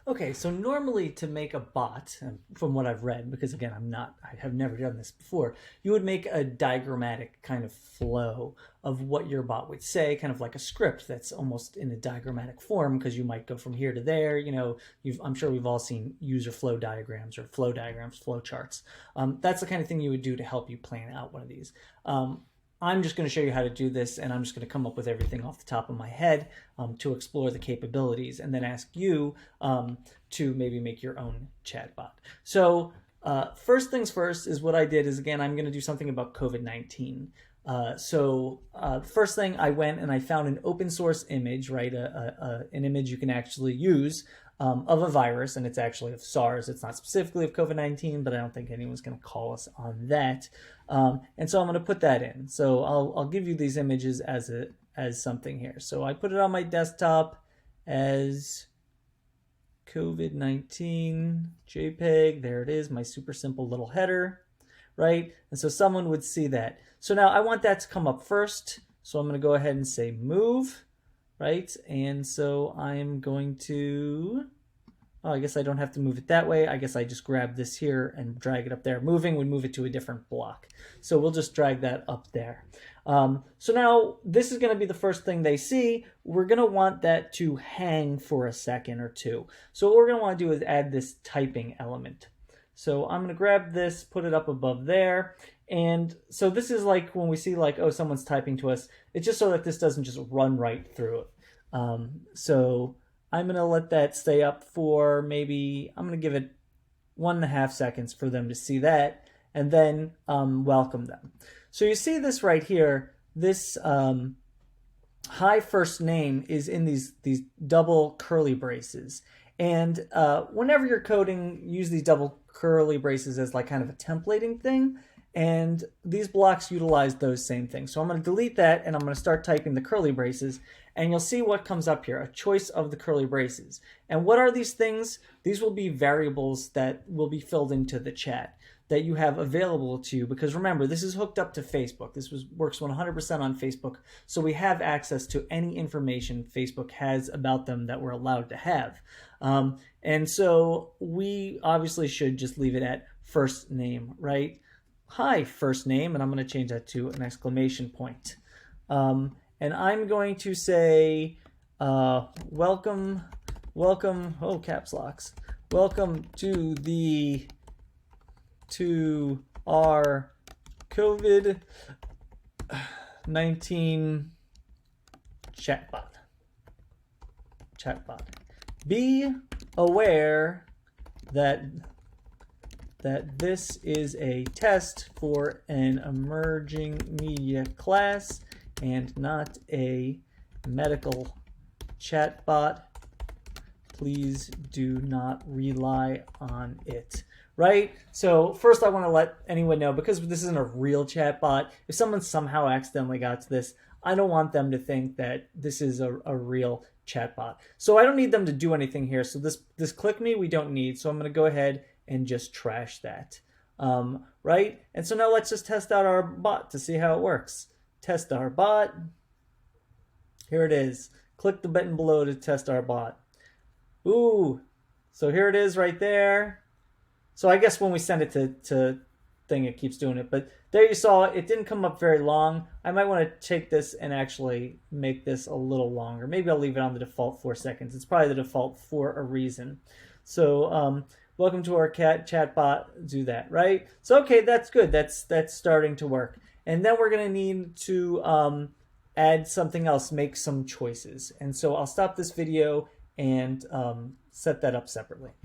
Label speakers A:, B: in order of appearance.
A: Okay, so normally to make a bot, from what I've read, because again, I have never done this before, you would make a diagrammatic kind of flow of what your bot would say, kind of like a script that's almost in a diagrammatic form, because you might go from here to there. I'm sure we've all seen user flow diagrams or flow diagrams, flow charts. That's the kind of thing you would do to help you plan out one of these. I'm just going to show you how to do this, and I'm just going to come up with everything off the top of my head to explore the capabilities, and then ask you to maybe make your own chatbot. So first things first is what I did is, again, I'm going to do something about COVID-19. First thing, I went and I found an open source image, right? An image you can actually use of a virus, and it's actually of SARS. It's not specifically of COVID-19, but I don't think anyone's going to call us on that. And so I'm going to put that in. So I'll give you these images as something here. So I put it on my desktop as COVID-19 JPEG. There it is, my super simple little header, right? And so someone would see that. So now I want that to come up first. So I'm going to go ahead and say move, right? And so I'm going to, I guess I don't have to move it that way. I guess I just grab this here and drag it up there. Moving would move it to a different block. So we'll just drag that up there. So now this is going to be the first thing they see. We're going to want that to hang for a second or two. So what we're going to want to do is add this typing element. So I'm going to grab this, put it up above there. And so this is like when we see like, oh, someone's typing to us. It's just so that this doesn't just run right through it. So I'm going to let that stay up for maybe, I'm going to give it 1.5 seconds for them to see that, and then welcome them. So you see this right here, this hi first name is in these double curly braces. And whenever you're coding, use these double curly braces as like kind of a templating thing. And these blocks utilize those same things. So I'm going to delete that, and I'm going to start typing the curly braces, and you'll see what comes up here, a choice of the curly braces. And what are these things? These will be variables that will be filled into the chat that you have available to you, because remember, this is hooked up to Facebook. This works 100% on Facebook, so we have access to any information Facebook has about them that we're allowed to have. And so we obviously should just leave it at first name, right? Hi, first name, and I'm going to change that to an exclamation point. And I'm going to say, welcome, oh, caps locks. Welcome to our COVID-19 chatbot. Be aware that this is a test for an emerging media class and not a medical chatbot. Please do not rely on it. Right? So first I want to let anyone know, because this isn't a real chatbot, if someone somehow accidentally got to this, I don't want them to think that this is a real chatbot. So I don't need them to do anything here. So this click me we don't need. So I'm going to go ahead and just trash that. Right? And so now let's just test out our bot to see how it works. Test our bot. Here it is. Click the button below to test our bot. Ooh, so here it is right there. So I guess when we send it to thing, it keeps doing it. But there you saw it didn't come up very long. I might want to take this and actually make this a little longer. Maybe I'll leave it on the default 4 seconds. It's probably the default for a reason. So welcome to our chatbot. Do that, right? So okay, that's good. That's starting to work. And then we're going to need to add something else, make some choices. And so I'll stop this video and set that up separately.